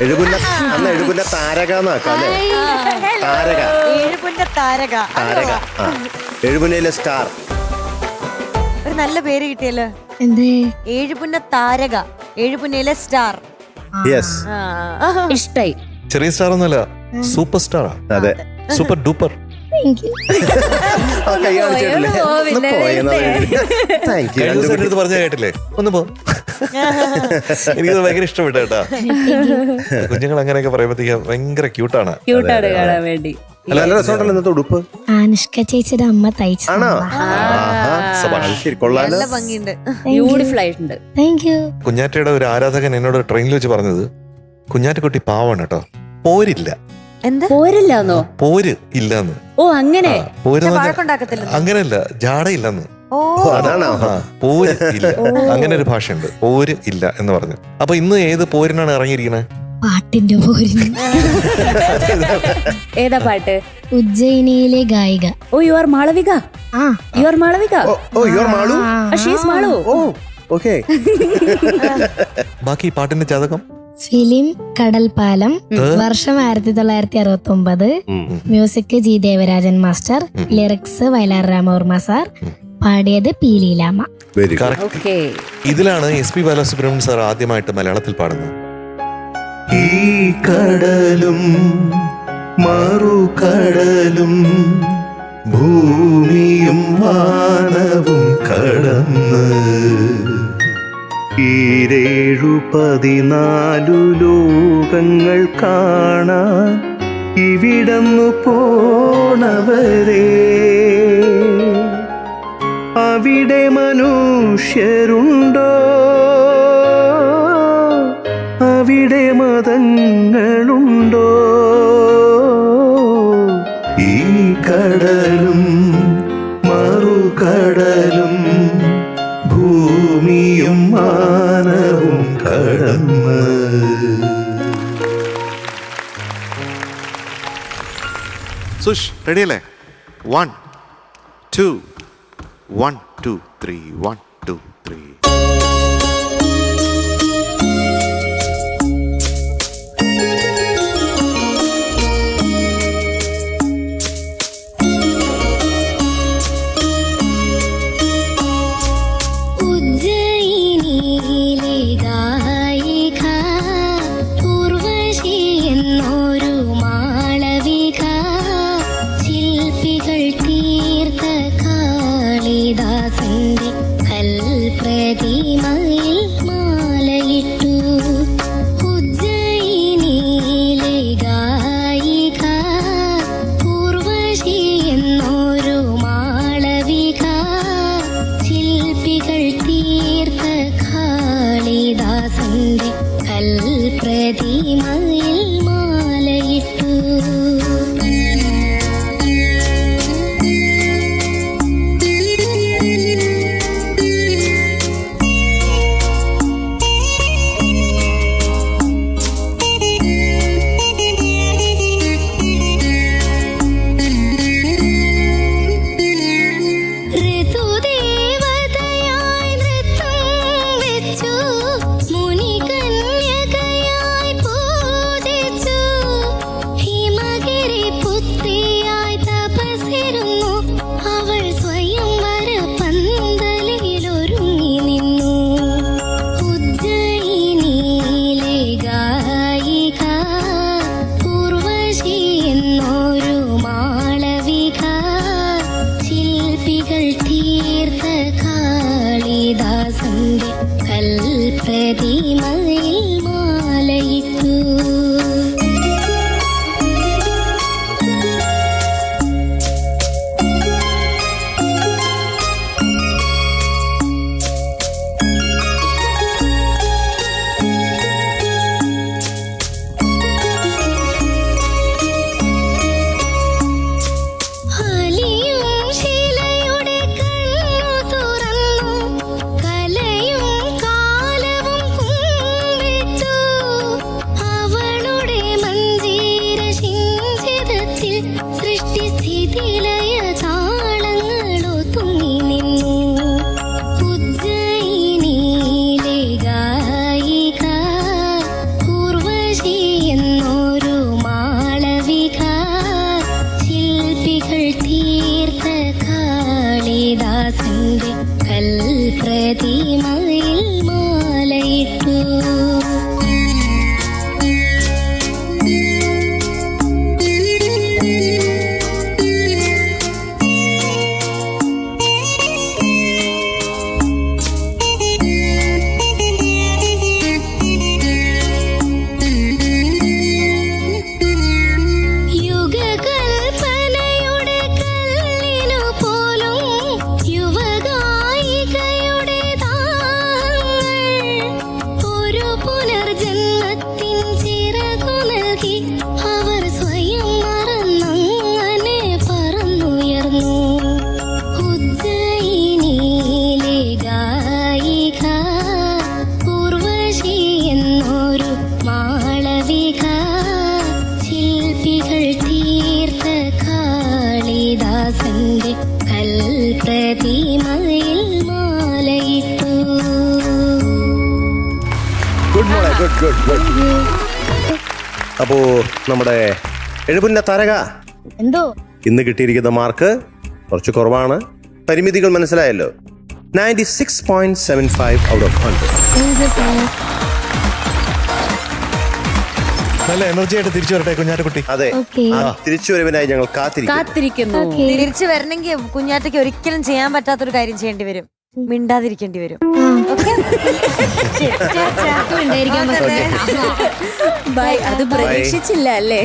എഴുപുന്ന താരക എന്നാക്കാല്ലേ. താരക, താരക. എഴുപുന്നയിലെ star. ഒരു നല്ല പേര് കിട്ടിയല്ലോ. എന്തേ? ഏഴുപുന്ന താരക, ഏഴുപുന്നയിലെ സ്റ്റാർ. യെസ്, ഇഷ്ടായി. ചെറിയ സ്റ്റാർ ഒന്നുമല്ല, സൂപ്പർ സ്റ്റാറാ. അതെ, സൂപ്പർ ഡൂപ്പർ. കൈ കാണിച്ചിട്ടില്ലേ? Thank you. പറഞ്ഞ കേട്ടില്ലേ? ഒന്ന് പോ. എനിക്കത് ഭയങ്കര ഇഷ്ടപ്പെട്ടു കേട്ടാ. കുഞ്ഞുങ്ങൾ അങ്ങനെയൊക്കെ പറയുമ്പോഴത്തേക്ക് ഭയങ്കര ക്യൂട്ടാണ് കാണാൻ വേണ്ടി. നല്ല രസമുണ്ടല്ലോ ഇന്നത്തെ ഉടുപ്പ്. അനുഷ്ക ചേച്ചിയുടെ അമ്മ തയ്ച്ചതാണോ? നല്ല ഭംഗിയുണ്ട്, ബ്യൂട്ടിഫുൾ ആയിട്ടുണ്ട്. Thank you. കുഞ്ഞാറ്റയുടെ ഒരു ആരാധകൻ എന്നോട് ട്രെയിനിൽ വെച്ച് പറഞ്ഞത്, കുഞ്ഞാറ്റക്കുട്ടി പാവാണ് കേട്ടോ, പോരില്ല. എന്താ പോരില്ലാന്നോ? പോര് ഇല്ലെന്ന്. ഓ അങ്ങനെ. പോര് വഴക്കുണ്ടാക്കത്തില്ല. അങ്ങനെയല്ല, ജാടയില്ലെന്ന്. അതാണോ? പോര് ഇല്ല, അങ്ങനെ ഒരു ഭാഷയുണ്ട്. പോര് ഇല്ല എന്ന് പറഞ്ഞു. അപ്പൊ ഇന്ന് ഏത് പോരിനാണ് ഇറങ്ങിയിരിക്കണേ? പാട്ടിന്റെ പോരിന്. ഏതാ പാട്ട്? ഉജ്ജയിനിയിലെ ഗായിക. Oh you are Malavika. You are Malavika. Oh you are Malu. She is Malu. Oh okay. ബാക്കി പാട്ടിന്റെ ജാതകം. ഫിലിം കടൽപ്പാലം, വർഷം 1969, music G Devarajan master, lyrics Vayalar Ramavarma sir, പാടിയത് പി ലീലാമ്മ. ഇതിലാണ് SP ബാലസുബ്രഹ്മണ്യൻ സാർ ആദ്യമായിട്ട് മലയാളത്തിൽ പാടുന്നത്. ഈ കടലും മറുകടലും ഭൂമിയും വാനവും കടന്ന് 14 ലോകങ്ങൾ കാണാൻ ഇവിടന്നു പോണവരെ, അവിടെ മനുഷ്യരുണ്ടോ, അവിടെ മതങ്ങളുണ്ടോ? ഈ കടലും മറുകടലും ഭൂമിയും മാനവും കടന്ന്. സുഷ് റെഡിയല്ലേ? 1 2 1 2 3 1 2 3. മുനികന്യകയായി പൂജിച്ചു ഹിമഗിരി തീമയിൽ മാലയിട്ടു. ഗുഡ് മോളെ, ഗുഡ് ഗുഡ് ഗുഡ്. അപ്പോ നമ്മുടെ എഴുപുന്ന താരക എന്തോ ഇന്ന് കിട്ടിയിരിക്കുന്ന മാർക്ക് കുറച്ച് കുറവാണ്. പരിമിതികൾ മനസ്സിലായല്ലോ. 96.75 out of 100. Thank you sir. നല്ല എനർജി ആയിട്ട് തിരിച്ചു വരട്ടെ കുഞ്ഞാറ്റക്കുട്ടി. അതെ, Okay. ആ തിരിച്ചുവരവിനായി ഞങ്ങൾ കാത്തിരിക്കുന്നു. Okay. തിരിച്ചു വരണമെങ്കിൽ കുഞ്ഞാറ്റയ്ക്ക് ഒരിക്കലും ചെയ്യാൻ പറ്റാത്തൊരു കാര്യം ചെയ്യേണ്ടി വരും. മിണ്ടാതിരിക്കേണ്ടി വരും. ഉണ്ടായിരിക്കാൻ ബൈ. അത് പ്രതീക്ഷിച്ചില്ല അല്ലേ?